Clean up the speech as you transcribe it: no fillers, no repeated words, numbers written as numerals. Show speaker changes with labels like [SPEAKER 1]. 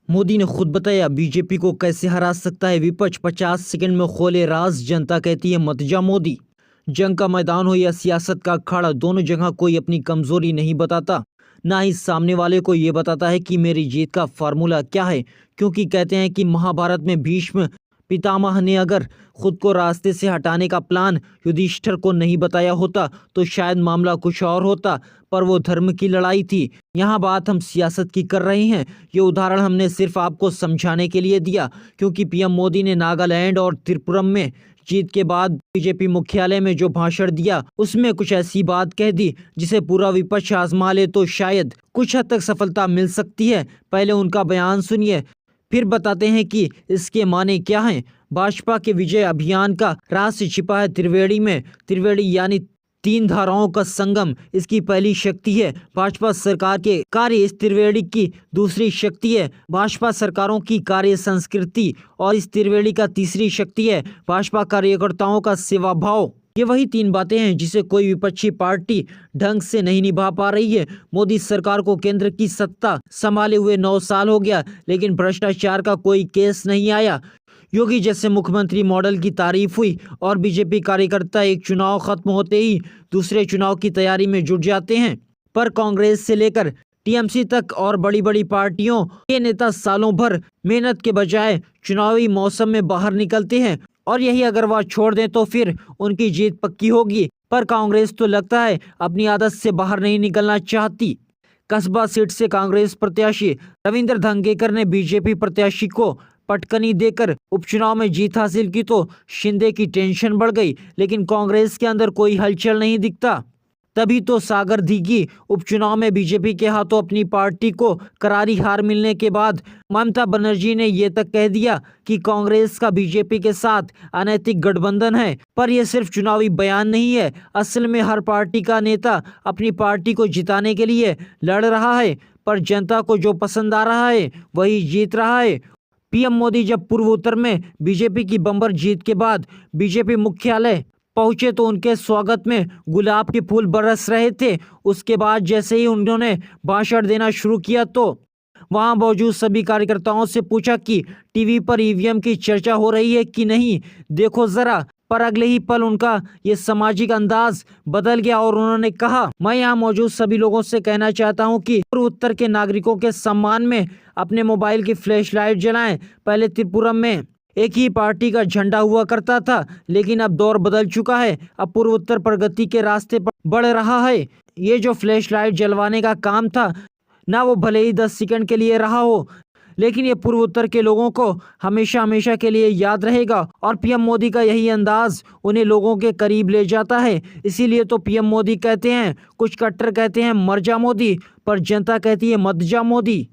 [SPEAKER 1] मोदी ने खुद बताया बीजेपी को कैसे हरा सकता है विपक्ष। 50 सेकंड में खोले राज, जनता कहती है मत जा मोदी। जंग का मैदान हो या सियासत का अखाड़ा, दोनों जगह कोई अपनी कमजोरी नहीं बताता, ना ही सामने वाले को ये बताता है कि मेरी जीत का फार्मूला क्या है। क्योंकि कहते हैं कि महाभारत में भीष्म पितामह ने अगर खुद को रास्ते से हटाने का प्लान युधिष्ठिर को नहीं बताया होता तो शायद मामला कुछ और होता, पर वो धर्म की लड़ाई थी। यहाँ बात हम सियासत की कर रहे हैं। ये उदाहरण हमने सिर्फ आपको समझाने के लिए दिया क्योंकि पीएम मोदी ने नागालैंड और त्रिपुरम में जीत के बाद बीजेपी मुख्यालय में जो भाषण दिया उसमें कुछ ऐसी बात कह दी जिसे पूरा विपक्ष आजमा ले तो शायद कुछ हद तक सफलता मिल सकती है। पहले उनका बयान सुनिए, फिर बताते हैं कि इसके माने क्या हैं। भाजपा के विजय अभियान का रहस्य छिपा है त्रिवेणी में। त्रिवेणी यानी 3 धाराओं का संगम इसकी पहली शक्ति है। भाजपा सरकार के कार्य इस त्रिवेणी की दूसरी शक्ति है। भाजपा सरकारों की कार्य संस्कृति और इस त्रिवेणी का तीसरी शक्ति है भाजपा कार्यकर्ताओं का सेवा भाव। ये वही 3 बातें हैं जिसे कोई विपक्षी पार्टी ढंग से नहीं निभा पा रही है। मोदी सरकार को केंद्र की सत्ता संभाले हुए 9 साल हो गया, लेकिन भ्रष्टाचार का कोई केस नहीं आया। योगी जैसे मुख्यमंत्री मॉडल की तारीफ हुई और बीजेपी कार्यकर्ता एक चुनाव खत्म होते ही दूसरे चुनाव की तैयारी में जुट जाते हैं। पर कांग्रेस से लेकर टीएमसी तक और बड़ी बड़ी पार्टियों के नेता सालों भर मेहनत के बजाय चुनावी मौसम में बाहर निकलते हैं और यही अगर वह छोड़ दें तो फिर उनकी जीत पक्की होगी। पर कांग्रेस तो लगता है अपनी आदत से बाहर नहीं निकलना चाहती। कस्बा सीट से कांग्रेस प्रत्याशी रविंद्र धंगेकर ने बीजेपी प्रत्याशी को पटकनी देकर उपचुनाव में जीत हासिल की तो शिंदे की टेंशन बढ़ गई, लेकिन कांग्रेस के अंदर कोई हलचल नहीं दिखता। तभी तो सागर दीघी उपचुनाव में बीजेपी के हाथों अपनी पार्टी को करारी हार मिलने के बाद ममता बनर्जी ने ये तक कह दिया कि कांग्रेस का बीजेपी के साथ अनैतिक गठबंधन है। पर यह सिर्फ चुनावी बयान नहीं है, असल में हर पार्टी का नेता अपनी पार्टी को जिताने के लिए लड़ रहा है, पर जनता को जो पसंद आ रहा है वही जीत रहा है। पीएम मोदी जब पूर्वोत्तर में बीजेपी की बम्पर जीत के बाद बीजेपी मुख्यालय पहुंचे तो उनके स्वागत में गुलाब के फूल बरस रहे थे। उसके बाद जैसे ही उन्होंने भाषण देना शुरू किया तो वहां मौजूद सभी कार्यकर्ताओं से पूछा कि टीवी पर ईवीएम की चर्चा हो रही है कि नहीं, देखो जरा। पर अगले ही पल उनका ये सामाजिक अंदाज बदल गया और उन्होंने कहा, मैं यहाँ मौजूद सभी लोगों से कहना चाहता हूँ कि पूर्व उत्तर के नागरिकों के सम्मान में अपने मोबाइल की फ्लैश लाइट जलाएं। पहले त्रिपुरम में एक ही पार्टी का झंडा हुआ करता था, लेकिन अब दौर बदल चुका है। अब पूर्व उत्तर प्रगति के रास्ते पर बढ़ रहा है। ये जो फ्लैश लाइट जलवाने का काम था ना, वो भले ही 10 सेकंड के लिए रहा हो, लेकिन ये पूर्व उत्तर के लोगों को हमेशा हमेशा के लिए याद रहेगा। और पीएम मोदी का यही अंदाज उन्हें लोगों के करीब ले जाता है। इसीलिए तो पीएम मोदी कहते हैं, कुछ कट्टर कहते हैं मर जा मोदी, पर जनता कहती है मत जा मोदी।